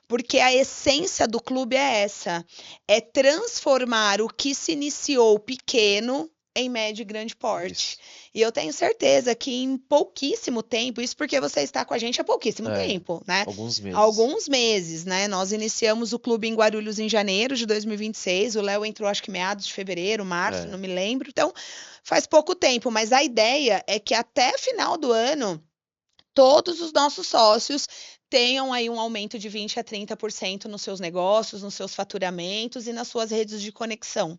Porque a essência do clube é essa, é transformar o que se iniciou pequeno em médio e grande porte. Isso. E eu tenho certeza que em pouquíssimo tempo, isso porque você está com a gente há pouquíssimo É, tempo, né? alguns meses. Alguns meses, né? Nós iniciamos o clube em Guarulhos em janeiro de 2026. O Léo entrou, acho que meados de fevereiro, março, não É, me lembro. Então, faz pouco tempo, mas a ideia é que até final do ano todos os nossos sócios tenham aí um aumento de 20 a 30% nos seus negócios, nos seus faturamentos e nas suas redes de conexão.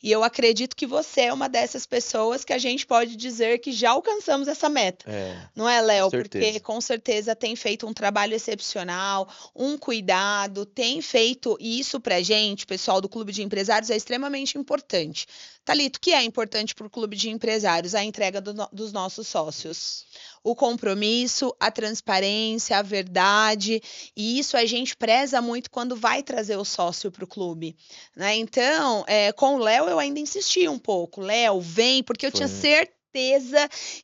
E eu acredito que você é uma dessas pessoas que a gente pode dizer que já alcançamos essa meta. Não é, com Léo? Porque certeza. com certeza tem feito um trabalho excepcional, um cuidado, tem feito isso pra gente, pessoal do Clube de Empresários, é extremamente importante. Thalito, o que é importante para o Clube de Empresários? A entrega dos nossos sócios. Isso. O compromisso, a transparência, a verdade, e isso a gente preza muito quando vai trazer o sócio para o clube, né? Então, com o Léo eu ainda insisti um pouco, Léo, vem, porque eu tinha Foi. certeza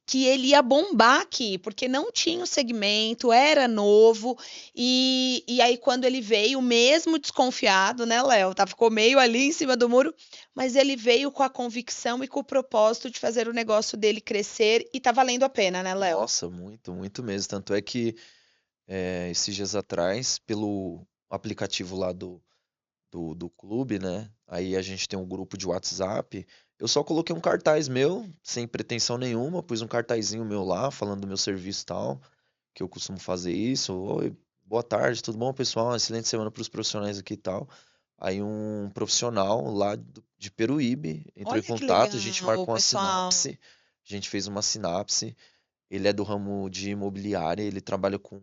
que ele ia bombar aqui, porque não tinha o segmento, era novo, e aí quando ele veio, mesmo desconfiado, né, Léo, tá, ficou meio ali em cima do muro, mas ele veio com a convicção e com o propósito de fazer o negócio dele crescer e tá valendo a pena, né, Léo? Nossa, muito, muito mesmo. Tanto é que esses dias atrás, pelo aplicativo lá do clube, né? Aí a gente tem um grupo de WhatsApp. Eu só coloquei um cartaz meu, sem pretensão nenhuma, pus um cartazinho meu lá, falando do meu serviço e tal, que eu costumo fazer isso. Oi, boa tarde, tudo bom, pessoal? Excelente semana para os profissionais aqui e tal. Aí um profissional lá de Peruíbe entrou em Olha que contato, a gente legal, marcou uma pessoal. sinapse, a gente fez uma sinapse. Ele é do ramo de imobiliária, ele trabalha com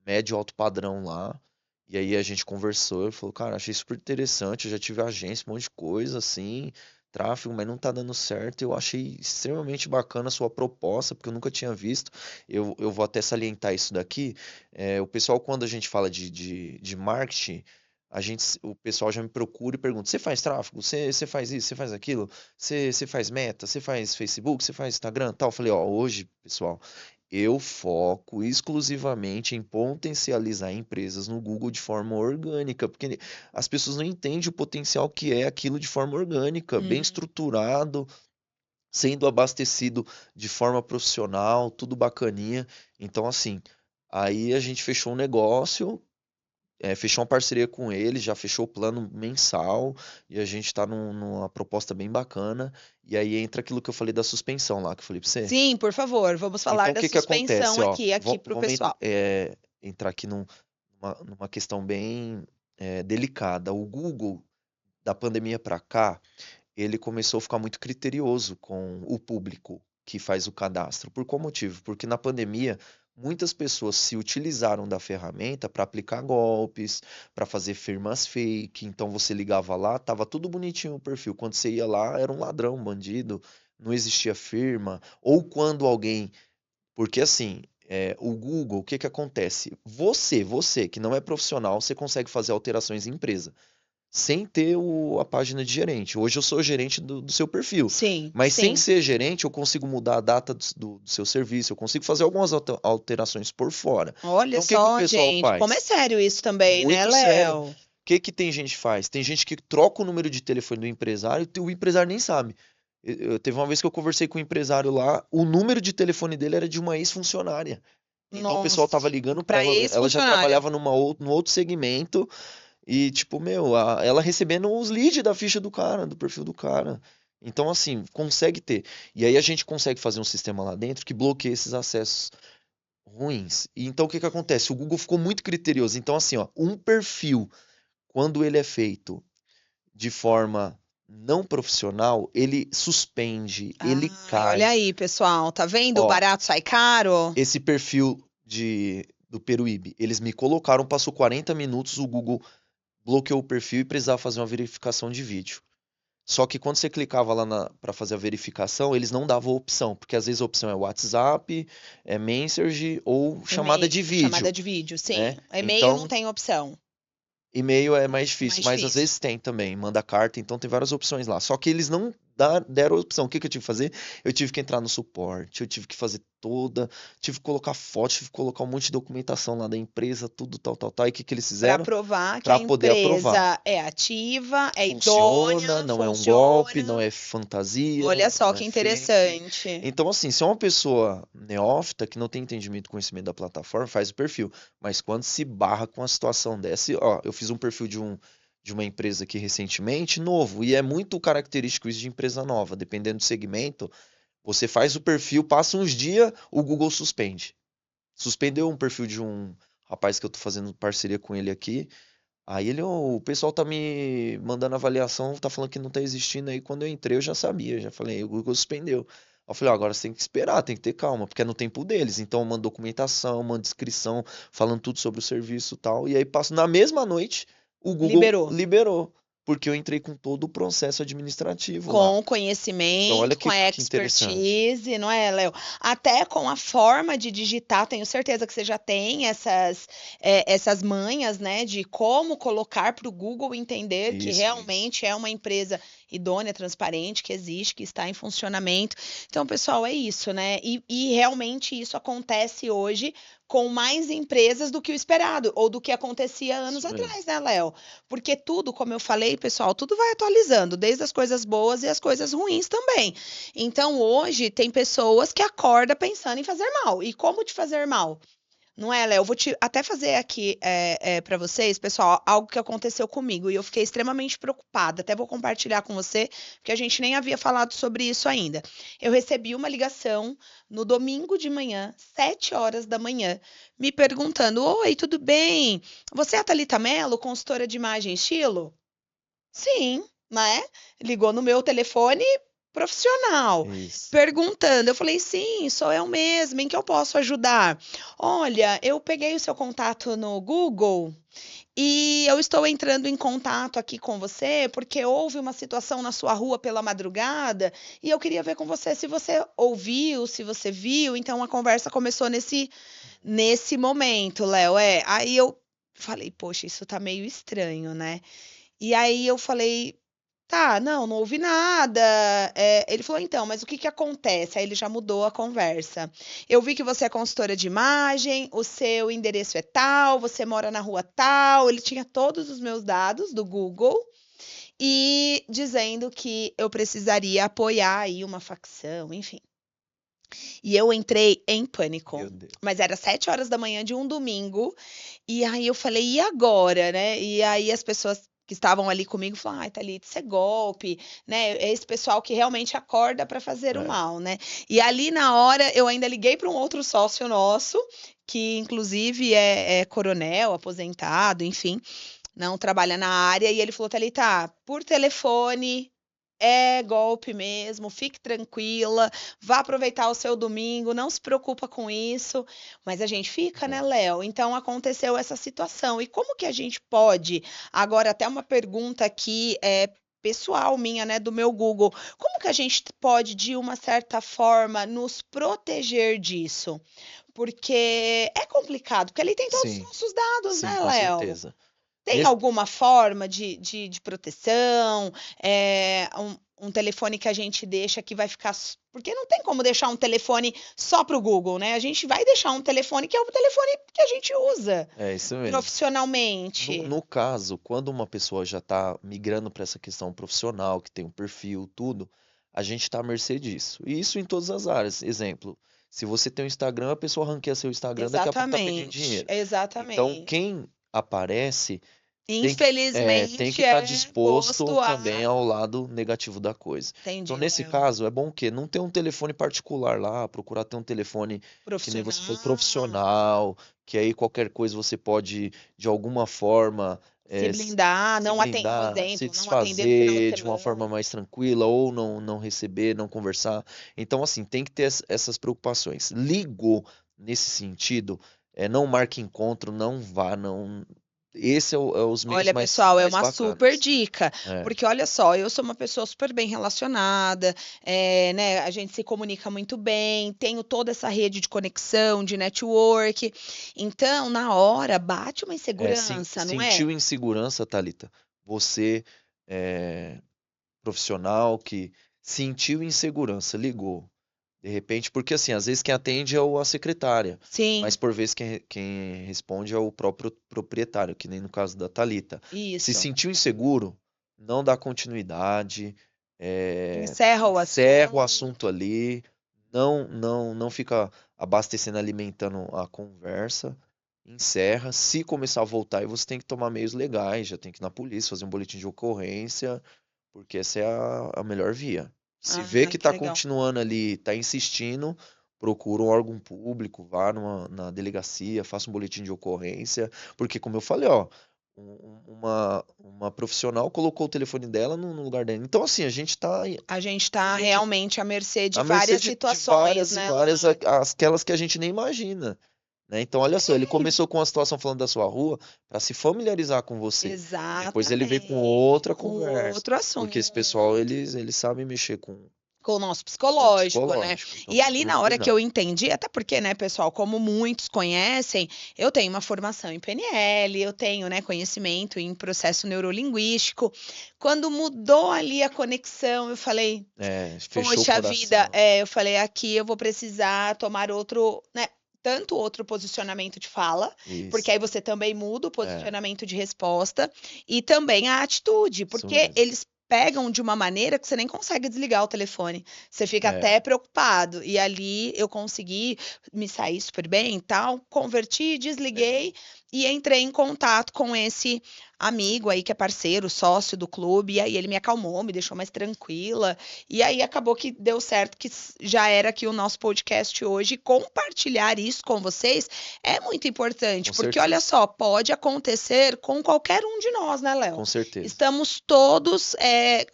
médio alto padrão lá. E aí a gente conversou, ele falou, cara, achei super interessante, eu já tive agência, um monte de coisa assim, tráfego, mas não tá dando certo. Eu achei extremamente bacana a sua proposta, porque eu nunca tinha visto. Eu vou até salientar isso daqui. O pessoal, quando a gente fala de marketing, o pessoal já me procura e pergunta: você faz tráfego? Você faz isso? Você faz aquilo? Você faz meta? Você faz Facebook? Você faz Instagram? Tal. Eu falei: ó, hoje, pessoal, eu foco exclusivamente em potencializar empresas no Google de forma orgânica, porque as pessoas não entendem o potencial que é aquilo de forma orgânica, bem Uhum. estruturado, sendo abastecido de forma profissional, tudo bacaninha. Então, assim, aí a gente fechou um negócio, fechou uma parceria com ele, já fechou o plano mensal, e a gente está numa proposta bem bacana. E aí entra aquilo que eu falei da suspensão lá, que eu falei para você. Sim, por favor, vamos falar Então, o da que que suspensão acontece, ó? aqui para o Vamos pessoal. entrar aqui numa questão bem delicada. O Google, da pandemia para cá, ele começou a ficar muito criterioso com o público que faz o cadastro. Por qual motivo? Porque na pandemia, muitas pessoas se utilizaram da ferramenta para aplicar golpes, para fazer firmas fake. Então, você ligava lá, tava tudo bonitinho o perfil. Quando você ia lá, era um ladrão, um bandido, não existia firma. Ou quando alguém porque assim, o Google, o que que acontece? Você que não é profissional, você consegue fazer alterações em empresa, sem ter a página de gerente. Hoje eu sou gerente do seu perfil, Sim, mas sem sim. ser gerente, eu consigo mudar a data do seu serviço, eu consigo fazer algumas alterações por fora. Olha Então, o que que o só, pessoal gente, como é faz? sério isso também, né, Muito sério. O Léo? que que tem gente que faz? Tem gente que troca o número de telefone do empresário e o empresário nem sabe. Teve uma vez que eu conversei com um empresário lá, o número de telefone dele era de uma ex-funcionária. Então o pessoal tava Nossa, ligando pra para ela já ex-funcionária. trabalhava num outro segmento e tipo, meu, ela recebendo os leads da ficha do cara, do perfil do cara. Então assim, consegue ter. E aí a gente consegue fazer um sistema lá dentro que bloqueia esses acessos ruins. E então o que que acontece? O Google ficou muito criterioso. Então assim, ó, um perfil quando ele é feito de forma não profissional, ele suspende, ele cai. Olha aí, pessoal, tá vendo? O Ó, barato sai caro. esse perfil do Peruíbe, eles me colocaram, passou 40 minutos, o Google bloqueou o perfil e precisava fazer uma verificação de vídeo. Só que quando você clicava lá para fazer a verificação, eles não davam opção, porque às vezes a opção é WhatsApp, é Messenger ou chamada de vídeo, Chamada de vídeo, sim. né? E-mail Então, não tem opção. e-mail é mais difícil, Mais mas às difícil. vezes tem também, manda carta, então tem várias opções lá. Só que eles não deram opção. O que eu tive que fazer? Eu tive que entrar no suporte, eu tive que fazer tive que colocar foto, tive que colocar um monte de documentação lá da empresa, tudo tal. E o que eles Para fizeram? provar que a Para poder aprovar. empresa é ativa, é Funciona, idônea, não é um funciona. golpe, não é fantasia, Olha só não que é fake. interessante. Então, assim, se é uma pessoa neófita que não tem entendimento, conhecimento da plataforma, faz o perfil. Mas quando se barra com a situação dessa, ó, eu fiz um perfil de uma empresa aqui recentemente, novo, e é muito característico isso de empresa nova, dependendo do segmento, você faz o perfil, passa uns dias, o Google suspende. Suspendeu um perfil de um rapaz que eu tô fazendo parceria com ele aqui. Aí o pessoal tá me mandando avaliação, tá falando que não tá existindo aí. Quando eu entrei, eu já sabia, já falei, o Google suspendeu. Aí eu falei, ó, agora você tem que esperar, tem que ter calma, porque é no tempo deles. Então, manda documentação, manda descrição, falando tudo sobre o serviço e tal. E aí, na mesma noite, o Google liberou, porque eu entrei com todo o processo administrativo lá. Com Então, conhecimento, olha com a que interessante. expertise, não é, Léo? Até com a forma de digitar, tenho certeza que você já tem essas manhas, né, de como colocar para o Google entender que Isso. realmente é uma empresa idônea, transparente, que existe, que está em funcionamento. Então, pessoal, é isso, né? E realmente isso acontece hoje com mais empresas do que o esperado, ou do que acontecia anos Isso mesmo. atrás, né, Léo? Porque tudo, como eu falei, pessoal, tudo vai atualizando, desde as coisas boas e as coisas ruins também. Então, hoje, tem pessoas que acordam pensando em fazer mal. E como te fazer mal? Não é, Léo? Eu vou até fazer aqui para vocês, pessoal, algo que aconteceu comigo e eu fiquei extremamente preocupada. Até vou compartilhar com você, porque a gente nem havia falado sobre isso ainda. Eu recebi uma ligação no domingo de manhã, 7 horas da manhã, me perguntando: Oi, tudo bem? Você é a Thalita Mello, consultora de imagem e estilo? Sim, né? Ligou no meu telefone profissional, Isso. perguntando. Eu falei, sim, sou eu mesma, em que eu posso ajudar? Olha, eu peguei o seu contato no Google e eu estou entrando em contato aqui com você porque houve uma situação na sua rua pela madrugada e eu queria ver com você se você ouviu, se você viu. Então a conversa começou nesse momento, Léo. Aí eu falei, poxa, isso tá meio estranho, né? E aí eu falei, tá, não ouvi nada. Ele falou, então, mas o que que acontece? Aí ele já mudou a conversa. Eu vi que você é consultora de imagem, o seu endereço é tal, você mora na rua tal. Ele tinha todos os meus dados do Google e dizendo que eu precisaria apoiar aí uma facção, enfim. E eu entrei em pânico. Meu Deus. Mas era 7 horas da manhã de um domingo. E aí eu falei, e agora, né? E aí as pessoas que estavam ali comigo falaram, ai, Thalita, isso é golpe, né? É esse pessoal que realmente acorda para fazer o mal, né? E ali na hora eu ainda liguei para um outro sócio nosso, que inclusive é coronel, aposentado, enfim, não trabalha na área, e ele falou, Thalita, por telefone é golpe mesmo, fique tranquila, vá aproveitar o seu domingo, não se preocupa com isso, mas a gente fica, né, Léo? Então aconteceu essa situação. E como que a gente pode, agora até uma pergunta aqui, pessoal minha, né, do meu Google, como que a gente pode, de uma certa forma, nos proteger disso? Porque é complicado, porque ali tem todos os nossos dados, Sim, né, com Léo? certeza. Tem alguma forma de proteção? Um telefone que a gente deixa que vai ficar. Porque não tem como deixar um telefone só para o Google, né? A gente vai deixar um telefone que é o telefone que a gente usa É isso mesmo. profissionalmente. No caso, quando uma pessoa já está migrando para essa questão profissional, que tem um perfil, tudo, a gente está à mercê disso. E isso em todas as áreas. Exemplo, se você tem um Instagram, a pessoa ranqueia seu Instagram, daqui a pouco tá pedindo Exatamente, dinheiro. Então, exatamente. quem aparece tem que Infelizmente estar é disposto posto a. também ao lado negativo da coisa. Então, Entendi, nesse Léo. caso, é bom o quê? Não ter um telefone particular lá, procurar ter um telefone que nem você falou, Profissional. profissional, que aí qualquer coisa você pode, de alguma forma, Se blindar, se não atender, por blindar, se exemplo, não atender no final de desfazer de uma semana. forma mais tranquila, ou não receber, não conversar. Então, assim, tem que ter essas preocupações. Ligou nesse sentido, não marque encontro, não vá, não. Esse é os meios Olha, mais, pessoal, é mais uma super bacanas. dica, É, porque olha só, eu sou uma pessoa super bem relacionada, né, a gente se comunica muito bem, tenho toda essa rede de conexão, de network, então, na hora, bate uma insegurança, não é? sentiu insegurança, Thalita? Você, é, profissional que sentiu insegurança, ligou. De repente, porque assim, às vezes quem atende é a secretária, Sim, mas por vezes quem responde é o próprio proprietário, que nem no caso da Thalita. Se isso. sentiu inseguro, não dá continuidade, Encerra o encerra o assunto. assunto ali, não fica abastecendo, alimentando a conversa, encerra. Se começar a voltar, aí você tem que tomar meios legais, já tem que ir na polícia, fazer um boletim de ocorrência, porque essa é a melhor via. Se vê Ah, que que está legal. continuando ali, está insistindo, procura um órgão público, vá na delegacia, faça um boletim de ocorrência, porque como eu falei, ó, uma profissional colocou o telefone dela no lugar dela. Então, assim, A gente a está gente realmente à mercê de à mercê várias de situações, várias e né, várias, Léo? aquelas que a gente nem imagina, né? Então, olha só, ele começou com uma situação falando da sua rua para se familiarizar com você. Depois ele veio com Exatamente, outra com conversa, outro porque esse assunto. pessoal, eles sabem mexer Com o nosso com o psicológico, né. psicológico, então E tem que ali tomar na hora que eu cuidado. entendi até porque, né, pessoal, como muitos conhecem, eu tenho uma formação em PNL, eu tenho, né, conhecimento em processo neurolinguístico. Quando mudou ali a conexão, eu falei: Fechou o "Poxa vida", coração. eu falei: "Aqui eu vou precisar tomar outro, né, tanto outro posicionamento de fala", porque Isso, aí você também muda o é, posicionamento de resposta, e também a atitude, isso porque mesmo. eles pegam de uma maneira que você nem consegue desligar o telefone. Você fica É, até preocupado. E ali eu consegui me sair super bem e tal, converti, desliguei legal. e entrei em contato com esse amigo aí que é parceiro, sócio do clube, e aí ele me acalmou, me deixou mais tranquila. E aí acabou que deu certo, que já era aqui o nosso podcast hoje. Compartilhar isso com vocês é muito importante, Com porque olha certeza, só, pode acontecer com qualquer um de nós, né, Léo? com certeza. Estamos todos,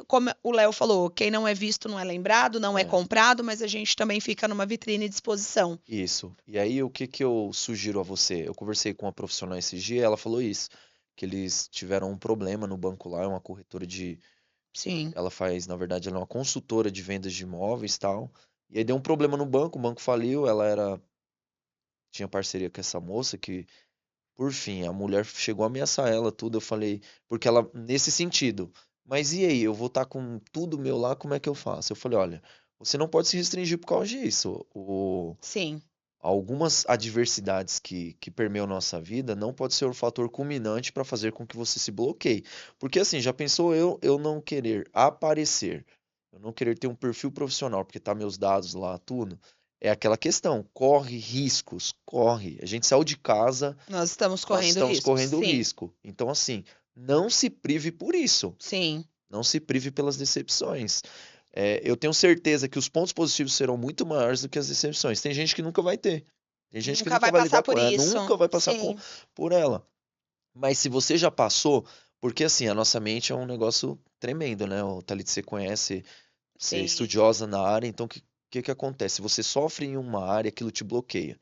como o Léo falou, quem não é visto não é lembrado, não é É, comprado, mas a gente também fica numa vitrine de exposição. isso. E aí, o que que eu sugiro a você? Eu conversei com uma profissional esses dias, ela falou isso, que eles tiveram um problema no banco lá, é uma corretora de. Sim. Ela faz, na verdade, ela é uma consultora de vendas de imóveis e tal. E aí deu um problema no banco, o banco faliu, tinha parceria com essa moça que, por fim, a mulher chegou a ameaçar ela, tudo. Eu falei, porque ela, nesse sentido, mas e aí, eu vou estar com tudo meu lá, como é que eu faço? Eu falei, olha, você não pode se restringir por causa disso. Sim. Algumas adversidades que permeiam nossa vida não pode ser o fator culminante para fazer com que você se bloqueie. Porque assim, já pensou eu não querer aparecer, eu não querer ter um perfil profissional, porque tá meus dados lá, tudo. É aquela questão, corre riscos, corre. A gente saiu de casa, Nós estamos nós correndo estamos riscos. correndo Sim. risco. Então assim, não se prive por isso. Sim. Não se prive pelas decepções. Eu tenho certeza que os pontos positivos serão muito maiores do que as decepções. Tem gente que nunca vai ter. Tem gente que Nunca nunca vai vai passar lidar por com ela, isso. nunca vai passar Sim. por ela. Mas se você já passou, porque assim, a nossa mente é um negócio tremendo, né? O Thalita, você conhece, você é Sim. estudiosa na área, então o que acontece? Você sofre em uma área, aquilo te bloqueia.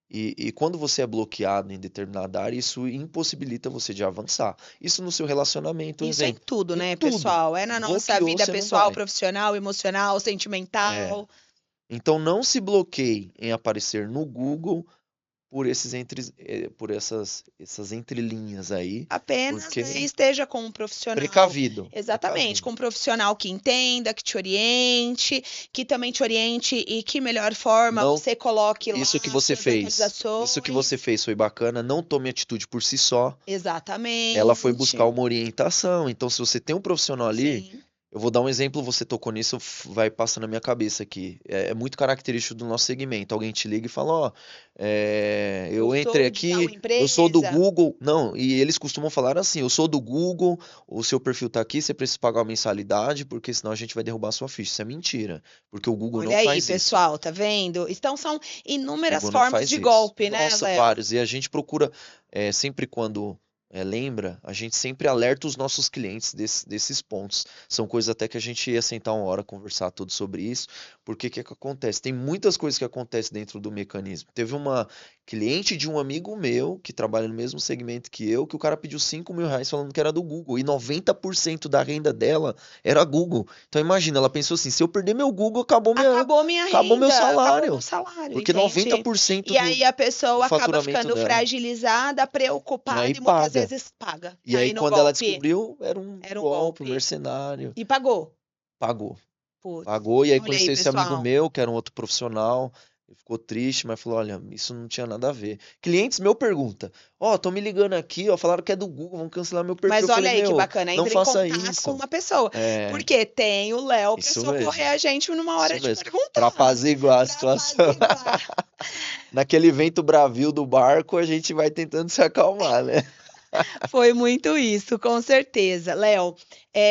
E quando você é bloqueado em determinada área, isso impossibilita você de avançar. Isso no seu relacionamento, um Isso é em exemplo. tudo, Em né, tudo. pessoal? É na nossa Bloqueou, vida você não pessoal, vai. profissional, emocional, É. sentimental. Então não se bloqueie em aparecer no Google por essas entrelinhas aí, Apenas, né, porque esteja com um profissional. precavido, Exatamente, precavido. com um profissional que entenda, que te oriente, que também te oriente e que melhor forma Não, você coloque lá as suas isso que você atualizações. fez foi bacana, não tome atitude por si só. Ela foi buscar Exatamente. uma orientação. Então, se você tem um profissional ali, Sim. Eu vou dar um exemplo, você tocou nisso, vai passando na minha cabeça aqui. É muito característico do nosso segmento. Alguém te liga e fala, ó, Eu eu entrei sou de tal aqui, eu sou do empresa. Google. Não, e eles costumam falar assim, eu sou do Google, o seu perfil tá aqui, você precisa pagar uma mensalidade, porque senão a gente vai derrubar a sua ficha. Isso é mentira, porque o Google não Olha aí, faz isso. pessoal, tá vendo? Então são O inúmeras Google não formas faz de isso. golpe, né, Nossa, Léo? vários. E a gente procura, sempre quando lembra, a gente sempre alerta os nossos clientes desses pontos. São coisas até que a gente ia sentar uma hora conversar tudo sobre isso, porque o que que acontece? Tem muitas coisas que acontecem dentro do mecanismo. Teve uma cliente de um amigo meu, que trabalha no mesmo segmento que eu, que o cara pediu R$ 5.000 falando que era do Google, e 90% da renda dela era Google. Então imagina, ela pensou assim, se eu perder meu Google, Acabou minha acabou meu renda, acabou meu salário. salário, Porque noventa entende? por cento E do, aí a do pessoa acaba faturamento ficando dela. fragilizada, E aí preocupada e muitas paga. vezes paga. E aí, Cai no quando ela golpe. descobriu, era um Era um golpe, um golpe. mercenário. E pagou. Pagou. Putz. Pagou, e aí Olha aí, conheceu esse amigo pessoal. meu, que era um outro profissional. Ele ficou triste, mas falou: olha, isso não tinha nada a ver. Clientes meu pergunta: ó, tô me ligando aqui, ó, falaram que é do Google, vão cancelar meu perfil. Mas Eu falei: olha aí que meu, bacana, não entra em faça contato com isso. uma pessoa. É, Porque tem o Léo para isso socorrer mesmo. a gente numa hora Isso de mesmo. Pra perguntar. apaziguar a Para situação. apaziguar. Naquele vento bravio do barco, a gente vai tentando se acalmar, né? Foi muito isso, com certeza. Léo,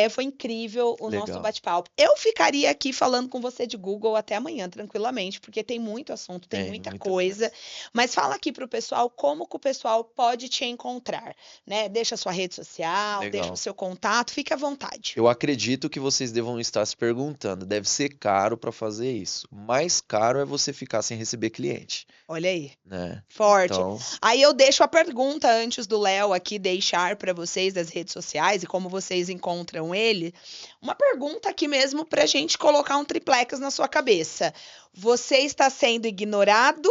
foi incrível o nosso Legal. bate-papo. Eu ficaria aqui falando com você de Google até amanhã, tranquilamente, porque tem muito assunto, tem Tem muita muita coisa. coisa. Mas fala aqui para o pessoal como que o pessoal pode te encontrar, né? Deixa a sua rede social, deixa o Legal. seu contato, fique à vontade. Eu acredito que vocês devam estar se perguntando, deve ser caro para fazer isso. Mais caro é você ficar sem receber cliente, Olha aí. né? Forte. Então, Aí eu deixo a pergunta antes do Léo aqui deixar para vocês das redes sociais e como vocês encontram ele. Uma pergunta aqui mesmo para a gente colocar um triplex na sua cabeça. Você está sendo ignorado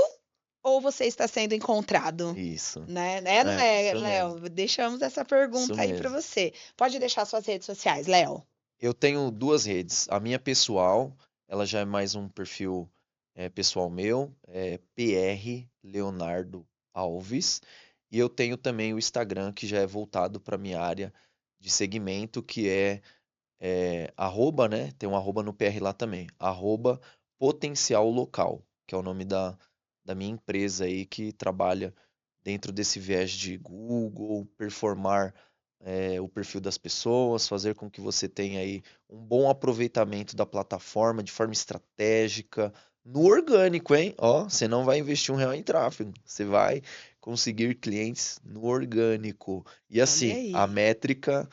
ou você está sendo encontrado? isso. Né, não é, Isso mesmo. Léo? Deixamos essa Isso pergunta aí para mesmo. você. Pode deixar suas redes sociais, Léo. Eu tenho duas redes. A minha pessoal, ela já é mais um perfil pessoal meu, é PR Leonardo Alves. E eu tenho também o Instagram, que já é voltado para minha área de segmento, que é arroba, né? Tem um arroba no PR lá também. Arroba Potencial Local, que é o nome da minha empresa aí que trabalha dentro desse viés de Google, performar o perfil das pessoas, fazer com que você tenha aí um bom aproveitamento da plataforma de forma estratégica, no orgânico, hein? Ó, você não vai investir R$ 1 em tráfego, você vai conseguir clientes no orgânico. E Olha assim, a aí. métrica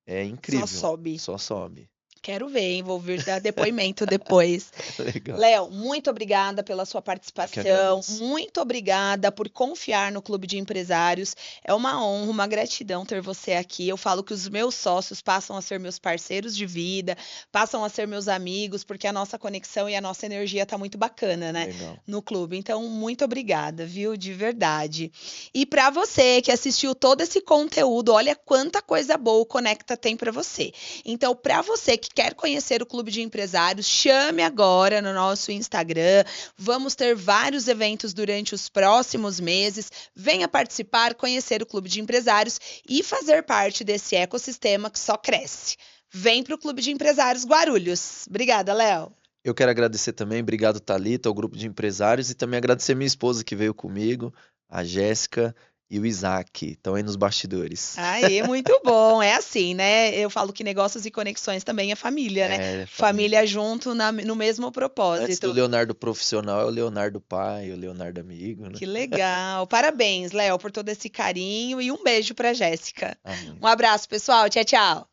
é Só incrível, sobe. só sobe. Quero ver, hein? Vou vir dar depoimento depois. Legal. Léo, muito obrigada pela sua Eu que participação. agradeço. Muito obrigada por confiar no Clube de Empresários. É uma honra, uma gratidão ter você aqui. Eu falo que os meus sócios passam a ser meus parceiros de vida, passam a ser meus amigos, porque a nossa conexão e a nossa energia tá muito bacana, né? Legal. No clube. Então, muito obrigada, viu? De verdade. E para você que assistiu todo esse conteúdo, olha quanta coisa boa o Conecta tem para você. Então, para você que quer conhecer o Clube de Empresários, chame agora no nosso Instagram. Vamos ter vários eventos durante os próximos meses. Venha participar, conhecer o Clube de Empresários e fazer parte desse ecossistema que só cresce. Vem para o Clube de Empresários Guarulhos. Obrigada, Léo. Eu quero agradecer também, obrigado Thalita, ao grupo de empresários e também agradecer minha esposa que veio comigo, a Jéssica e o Isaac, estão aí nos bastidores. Aí, muito bom. É assim, né? Eu falo que negócios e conexões também é família, né? É, família. Família junto no mesmo Antes do propósito. Leonardo profissional, é o Leonardo pai, o Leonardo amigo, né? Que legal. Parabéns, Léo, por todo esse carinho e um beijo para Jéssica. Amém. Um abraço, pessoal. Tchau, tchau.